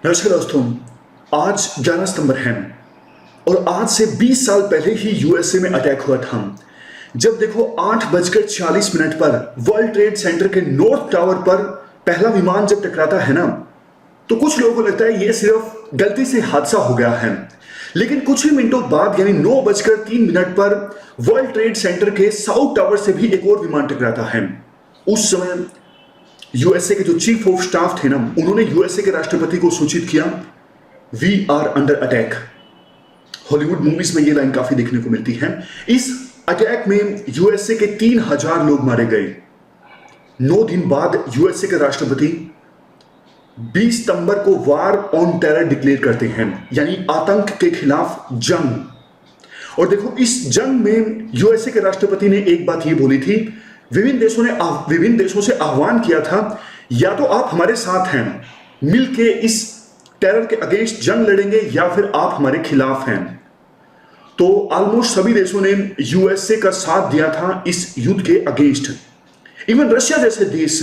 नमस्कार दोस्तों। आज 11 सितंबर है और आज से 20 साल पहले ही यूएसए में अटैक हुआ था। जब देखो 8:46 पर वर्ल्ड ट्रेड सेंटर के नॉर्थ टावर पर पहला विमान जब टकराता है ना, तो कुछ लोगों को लगता है ये सिर्फ गलती से हादसा हो गया है। लेकिन कुछ ही मिनटों बाद यानी 9:03 पर वर्ल्ड ट्रेड सेंटर के साउथ टावर से भी एक और विमान टकराता है। उस समय यूएसए के जो चीफ ऑफ स्टाफ थे ना, उन्होंने यूएसए के राष्ट्रपति को सूचित किया, we are under attack. Hollywood movies में ये लाइन काफी देखने को मिलती है। इस अटैक में यूएसए के 3000 लोग मारे गए। 9 दिन बाद यूएसए के राष्ट्रपति 20 सितंबर को वार ऑन टेरर डिक्लेयर करते हैं, यानी आतंक के खिलाफ जंग। और देखो, इस जंग में यूएसए के राष्ट्रपति ने एक बात ये बोली थी, विभिन्न देशों से आह्वान किया था, या तो आप हमारे साथ हैं, मिलके इस टेरर के अगेंस्ट जंग लड़ेंगे, या फिर आप हमारे खिलाफ हैं। तो ऑलमोस्ट सभी देशों ने यूएसए का साथ दिया था इस युद्ध के अगेंस्ट। इवन रशिया जैसे देश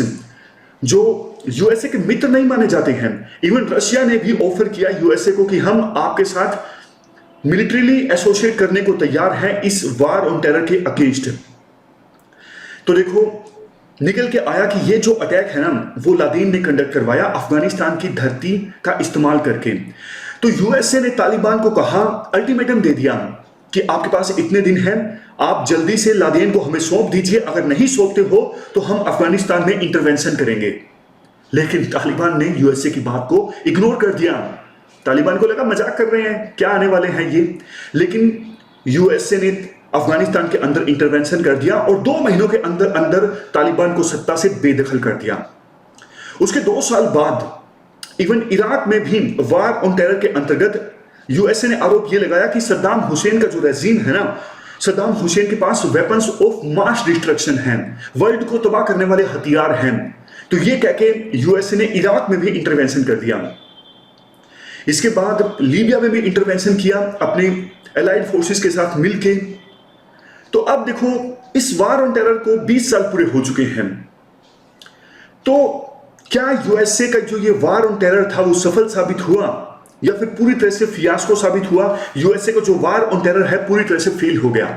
जो यूएसए के मित्र नहीं माने जाते हैं, इवन रशिया ने भी ऑफर किया यूएसए को कि हम आपके साथ मिलिट्रीली एसोसिएट करने को तैयार हैं इस वार ऑन टेरर के अगेंस्ट। तो देखो, निकल के आया कि ये जो अटैक है ना, वो लादेन ने कंडक्ट करवाया अफगानिस्तान की धरती का इस्तेमाल करके। तो यूएसए ने तालिबान को कहा, अल्टीमेटम दे दिया कि आपके पास इतने दिन हैं, आप जल्दी से लादेन को हमें सौंप दीजिए, अगर नहीं सौंपते हो तो हम अफगानिस्तान में इंटरवेंशन करेंगे। लेकिन तालिबान ने यूएसए की बात को इग्नोर कर दिया। तालिबान को लगा मजाक कर रहे हैं, क्या आने वाले हैं ये। लेकिन यूएसए ने अफगानिस्तान के अंदर इंटरवेंशन कर दिया और 2 महीनों के अंदर अंदर तालिबान को सत्ता से बेदखल कर दिया। उसके 2 साल बाद इवन इराक में भी वार ऑन टेरर के अंतर्गत यूएसए ने आरोप यह लगाया कि सद्दाम हुसैन का जो रेजीम है ना, सद्दाम हुसैन के पास वेपन्स ऑफ मास डिस्ट्रक्शन हैं, वर्ल्ड को तबाह करने वाले हथियार हैं। तो ये कह के यूएसए ने इराक में भी इंटरवेंशन कर दिया। इसके बाद लीबिया में भी इंटरवेंशन किया अपने एलाइड फोर्सेस के साथ मिलके। तो अब देखो, इस वार ऑन टेरर को 20 साल पूरे हो चुके हैं। तो क्या यूएसए का जो ये वार ऑन टेरर था वो सफल साबित हुआ या फिर पूरी तरह से फियास्को साबित हुआ? यूएसए का जो वार ऑन टेरर है पूरी तरह से फेल हो गया।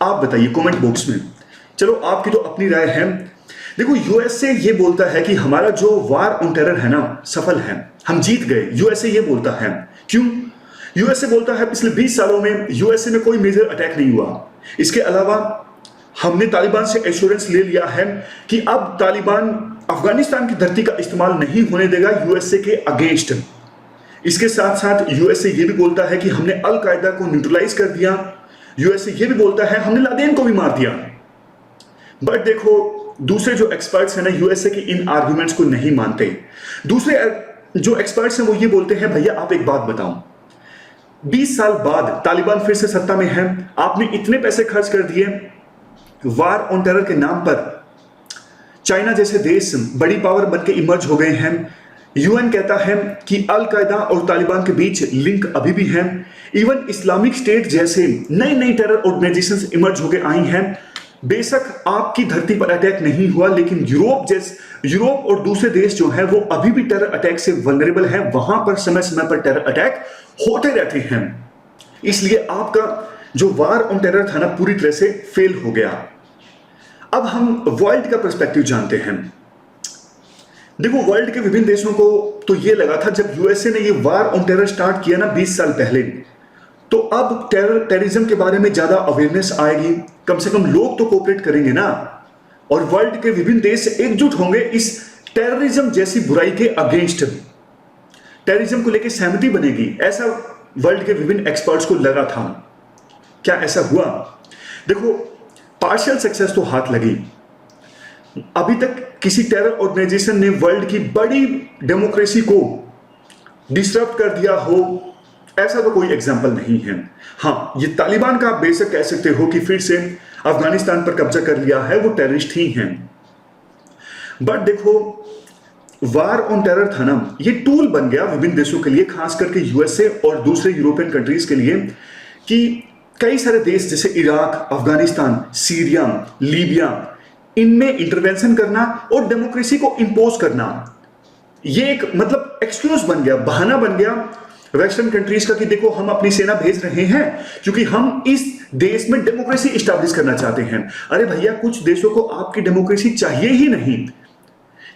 आप बताइए कमेंट बॉक्स में। चलो, आपकी तो अपनी राय है। देखो, यूएसए ये बोलता है कि हमारा जो वार ऑन टेरर है ना, सफल है, हम जीत गए। यूएसए ये बोलता है। क्यों? यूएसए बोलता है पिछले 20 सालों में यूएसए में कोई मेजर अटैक नहीं हुआ। इसके अलावा हमने तालिबान से एश्योरेंस ले लिया है कि अब तालिबान अफगानिस्तान की धरती का इस्तेमाल नहीं होने देगा यूएसए के अगेंस्ट। इसके साथ साथ यूएसए ये भी बोलता है कि हमने अल कायदा को न्यूट्रलाइज कर दिया। यूएसए ये भी बोलता है हमने लादेन को भी मार दिया। बट देखो, दूसरे जो एक्सपर्ट्स हैं ना, यूएसए के इन आर्गुमेंट्स को नहीं मानते। दूसरे जो एक्सपर्ट्स हैं वो ये बोलते हैं, भैया आप एक बात बताओ, 20 साल बाद तालिबान फिर से सत्ता में है, आपने इतने पैसे खर्च कर दिए वार ऑन टेरर के नाम पर, चाइना जैसे देश बड़ी पावर बनके इमर्ज हो गए हैं, यूएन कहता है कि अल कायदा और तालिबान के बीच लिंक अभी भी है, इवन इस्लामिक स्टेट जैसे नई नई टेरर ऑर्गेनाइजेशंस इमर्ज होकर आई हैं। बेशक आपकी धरती पर अटैक नहीं हुआ, लेकिन यूरोप और दूसरे देश जो है वो अभी भी टेरर अटैक से वल्नरेबल हैं, वहां पर समय समय पर टेरर अटैक होते रहते हैं। इसलिए आपका जो वार ऑन टेरर था ना, पूरी तरह से फेल हो गया। अब हम वर्ल्ड का पर्सपेक्टिव जानते हैं। देखो, वर्ल्ड के विभिन्न देशों को तो यह लगा था जब यूएसए ने ये वार ऑन टेरर स्टार्ट किया ना 20 साल पहले, तो अब टेररिज्म के बारे में ज्यादा अवेयरनेस आएगी, कम से कम लोग तो कोऑपरेट करेंगे ना, और वर्ल्ड के विभिन्न देश एकजुट होंगे इस टेररिज्म जैसी बुराई के अगेंस्ट। टेररिज्म को लेकर सहमति बनेगी, ऐसा वर्ल्ड के विभिन्न एक्सपर्ट्स को लगा था। क्या ऐसा हुआ? देखो, पार्शियल सक्सेस तो हाथ लगी। अभी तक किसी टेरर ऑर्गेनाइजेशन ने वर्ल्ड की बड़ी डेमोक्रेसी को डिस्टर्ब कर दिया हो, ऐसा तो कोई एग्जाम्पल नहीं है। हाँ, ये तालिबान का आप बेशक कह सकते हो कि फिर से अफगानिस्तान पर कब्जा कर लिया है, वो टेररिस्ट ही हैं। बट देखो, वार ऑन टेरर था ना, ये टूल बन गया विभिन्न देशों के लिए, खास करके यूएसए और दूसरे यूरोपियन कंट्रीज के लिए, कि कई सारे देश जैसे इराक, अफगानिस्तान, सीरिया, लीबिया, इनमें इंटरवेंशन करना और डेमोक्रेसी को इंपोज करना। ये एक मतलब एक्सक्यूज बन गया, बहाना बन गया वेस्टर्न कंट्रीज का कि देखो हम अपनी सेना भेज रहे हैं क्योंकि हम इस देश में डेमोक्रेसी इस्टेब्लिश करना चाहते हैं। अरे भैया, कुछ देशों को आपकी डेमोक्रेसी चाहिए ही नहीं।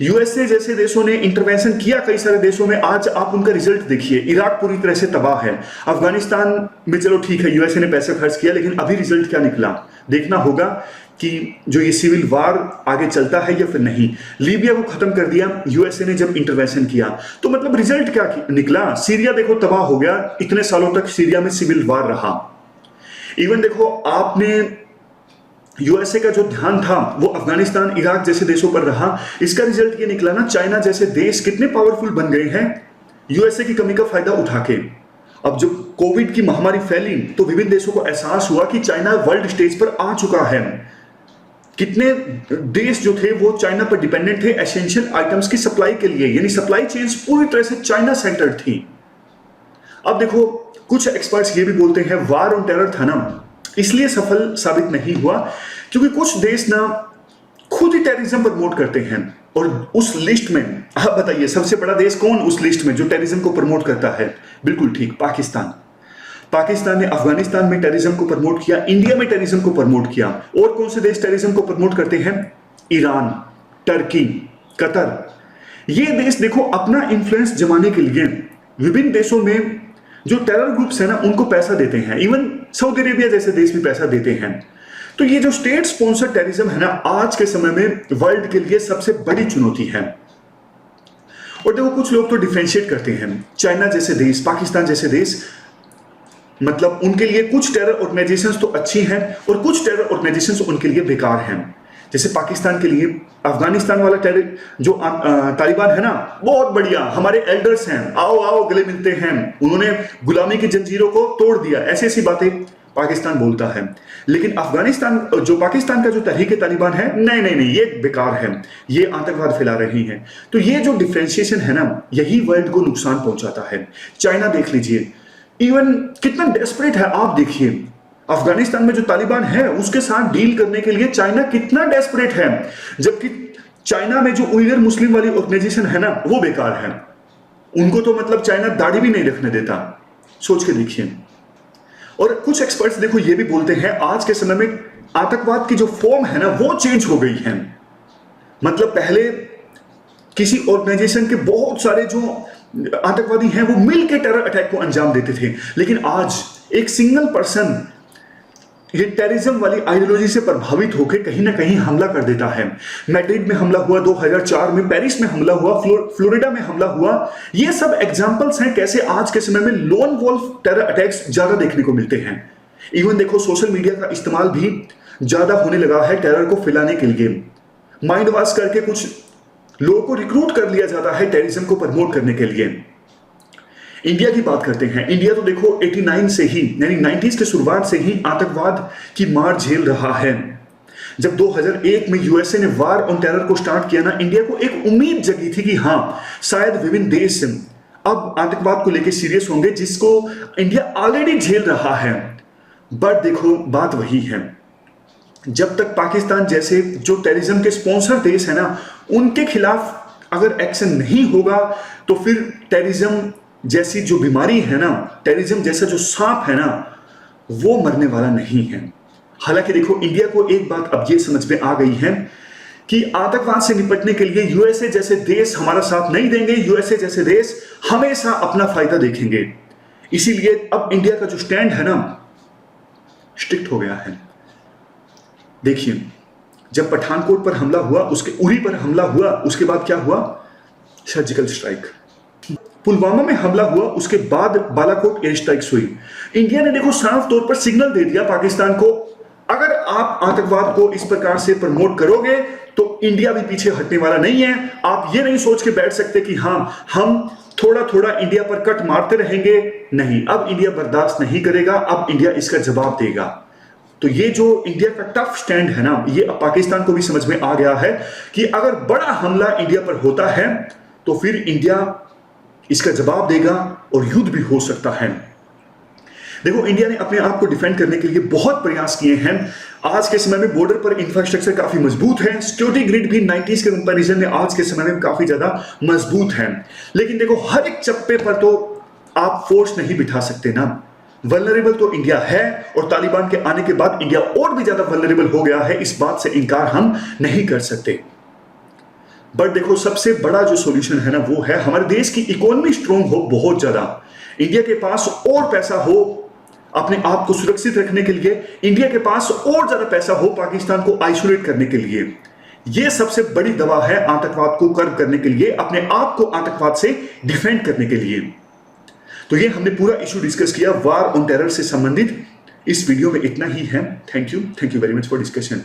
यूएसए जैसे देशों ने इंटरवेंशन किया कई सारे देशों में, आज आप उनका रिजल्ट देखिए। इराक पूरी तरह से तबाह है। अफगानिस्तान में चलो ठीक है, यूएसए ने पैसे खर्च किया, लेकिन अभी रिजल्ट क्या निकला देखना होगा कि जो ये सिविल वार आगे चलता है या फिर नहीं। लीबिया को खत्म कर दिया यूएसए ने जब इंटरवेंशन किया, तो मतलब रिजल्ट क्या निकला? सीरिया देखो तबाह हो गया, इतने सालों तक सीरिया में सिविल वार रहा। इवन देखो आपने यूएसए का जो ध्यान था वो अफगानिस्तान इराक जैसे देशों पर रहा। इसका रिजल्ट ये निकला ना, चाइना जैसे देश कितने पावरफुल बन गए हैं यूएसए की कमी का फायदा उठा के। अब जब कोविड की महामारी फैली तो विभिन्न देशों को एहसास हुआ कि चाइना वर्ल्ड स्टेज पर आ चुका है। कितने देश जो थे वो चाइना पर डिपेंडेंट थे एसेंशियल आइटम्स की सप्लाई के लिए, यानी सप्लाई चेन्स पूरी तरह से चाइना सेंटर्ड थी। अब देखो कुछ एक्सपर्ट्स ये भी बोलते हैं वार ऑन टेरर था ना, इसलिए सफल साबित नहीं हुआ क्योंकि कुछ देश ना खुद ही टेररिज्म प्रमोट करते हैं। और उस लिस्ट में आप बताइए सबसे बड़ा देश कौन उस लिस्ट में जो टेररिज्म को प्रमोट करता है? बिल्कुल ठीक, पाकिस्तान। पाकिस्तान ने अफगानिस्तान में टेररिज्म को प्रमोट किया, इंडिया में टेररिज्म को प्रमोट किया। और कौन से देश टेररिज्म को प्रमोट करते हैं? Iran, Turkey, Qatar. ये देश देखो अपना इंफ्लुएंस जमाने के लिए विभिन्न देशों में जो टेरर ग्रुप्स है ना उनको पैसा देते हैं। इवन सऊदी अरेबिया जैसे देश भी पैसा देते हैं। तो ये जो स्टेट स्पॉन्सर्ड टेररिज्म है ना आज के समय में वर्ल्ड के लिए सबसे बड़ी चुनौती है। और देखो कुछ लोग तो डिफरेंशिएट करते हैं, चाइना जैसे देश, पाकिस्तान जैसे देश, मतलब उनके लिए कुछ टेरर ऑर्गेनाइजेशंस तो अच्छी हैं और कुछ टेरर ऑर्गेनाइजेशंस उनके लिए बेकार हैं। जैसे पाकिस्तान के लिए अफगानिस्तान वाला टेरर जो तालिबान है ना, बहुत बढ़िया, हमारे एल्डर्स हैं, आओ आओ गले मिलते हैं, उन्होंने गुलामी की जंजीरों को तोड़ दिया, ऐसी ऐसी बातें पाकिस्तान बोलता है। लेकिन अफगानिस्तान जो पाकिस्तान का जो तहरीक तालिबान है, नहीं नहीं नहीं, ये बेकार है, ये आतंकवाद फैला रही है। तो ये जो डिफ्रेंशिएशन है ना यही वर्ल्ड को नुकसान पहुंचाता है। चाइना देख लीजिए, इवन कितना डेस्परेट है आप देखिए। अफगानिस्तान में जो तालिबान है उसके साथ डील करने के लिए चाइना कितना डेस्परेट है, जबकि चाइना में जो उइगर मुस्लिम वाली ऑर्गेनाइजेशन है ना वो बेकार है। उनको तो मतलब चाइना दाढ़ी भी नहीं रखने देता, सोच के देखिए। और कुछ एक्सपर्ट्स देखो ये भी बोलते हैं आज के समय में आतंकवाद की जो फॉर्म है ना वो चेंज हो गई है। मतलब पहले किसी ऑर्गेनाइजेशन के बहुत सारे जो आतंकवादी हैं वो मिल के टेरर अटैक को अंजाम देते थे, लेकिन आज एक सिंगल पर्सन ये टेररिज्म वाली आइडियोलॉजी से प्रभावित होकर कहीं ना कहीं हमला कर देता है। मैड्रिड में हमला हुआ 2004 में, पेरिस में हमला हुआ, फ्लोरिडा में हमला हुआ। ये सब एग्जांपल्स हैं कैसे आज के समय में लोन वॉल्फ टेरर अटैक्स ज्यादा देखने को मिलते हैं। इवन देखो सोशल मीडिया का इस्तेमाल भी ज्यादा होने लगा है टेरर को फैलाने के लिए। माइंड वॉश करके कुछ लोगों को रिक्रूट कर लिया जाता है टेररिज्म को प्रमोट करने के लिए। इंडिया की बात करते हैं। इंडिया तो देखो 89 से ही यानी 90s के शुरुआत से ही आतंकवाद की मार झेल रहा है। जब 2001 में यूएसए ने वार ऑन टेरर को स्टार्ट किया ना, इंडिया को एक उम्मीद जगी थी कि हाँ शायद विभिन्न देश अब आतंकवाद को लेकर सीरियस होंगे, जिसको इंडिया ऑलरेडी झेल रहा है। बट देखो बात वही है, जब तक पाकिस्तान जैसे जो टेररिज्म के स्पॉन्सर देश है ना उनके खिलाफ अगर एक्शन नहीं होगा तो फिर टेररिज्म जैसी जो बीमारी है ना, टेररिज्म जैसा जो सांप है ना वो मरने वाला नहीं है। हालांकि देखो इंडिया को एक बात अब ये समझ में आ गई है कि आतंकवाद से निपटने के लिए यूएसए जैसे देश हमारा साथ नहीं देंगे, यूएसए जैसे देश हमेशा अपना फायदा देखेंगे। इसीलिए अब इंडिया का जो स्टैंड है ना स्ट्रिक्ट हो गया है। देखिए जब पठानकोट पर हमला हुआ, उसके उरी पर हमला हुआ, उसके बाद क्या हुआ? Surgical strike. पुलवामा में हमला हुआ, उसके बाद बालाकोट एयर स्ट्राइक्स हुई। इंडिया ने देखो साफ तौर पर सिग्नल दे दिया पाकिस्तान को, अगर आप आतंकवाद को इस प्रकार से प्रमोट करोगे तो इंडिया भी पीछे हटने वाला नहीं है। आप ये नहीं सोच के बैठ सकते कि हाँ हम थोड़ा थोड़ा इंडिया पर कट मारते रहेंगे, नहीं, अब इंडिया बर्दाश्त नहीं करेगा, अब इंडिया इसका जवाब देगा। तो ये जो इंडिया का टफ स्टैंड है ना, ये अब पाकिस्तान को भी समझ में आ गया है कि अगर बड़ा हमला इंडिया पर होता है तो फिर इंडिया इसका जवाब देगा और युद्ध भी हो सकता है। देखो, इंडिया ने अपने आप को डिफेंड करने के लिए बहुत प्रयास किए हैं। आज के समय में बॉर्डर पर इंफ्रास्ट्रक्चर काफी मजबूत है, सिक्योरिटी ग्रिड भी 90s के कंपैरिजन में आज के समय में काफी ज्यादा मजबूत है। लेकिन देखो, हर एक चप्पे पर तो आप फोर्स नहीं बिठा सकते ना। वल्नरेबल तो इंडिया है, और तालिबान के आने के बाद इंडिया और भी ज्यादा वल्नरेबल हो गया है, इस बात से इनकार हम नहीं कर सकते। बट देखो, सबसे बड़ा जो सॉल्यूशन है ना, वो है हमारे देश की इकोनॉमी स्ट्रांग हो बहुत ज्यादा, इंडिया के पास और पैसा हो अपने आप को सुरक्षित रखने के लिए, इंडिया के पास और ज्यादा पैसा हो पाकिस्तान को आइसोलेट करने के लिए। यह सबसे बड़ी दवा है आतंकवाद को कर्ब करने के लिए, अपने आप को आतंकवाद से डिफेंड करने के लिए। तो ये हमने पूरा इशू डिस्कस किया वार ऑन टेरर से संबंधित। इस वीडियो में इतना ही है। Thank you very much for discussion.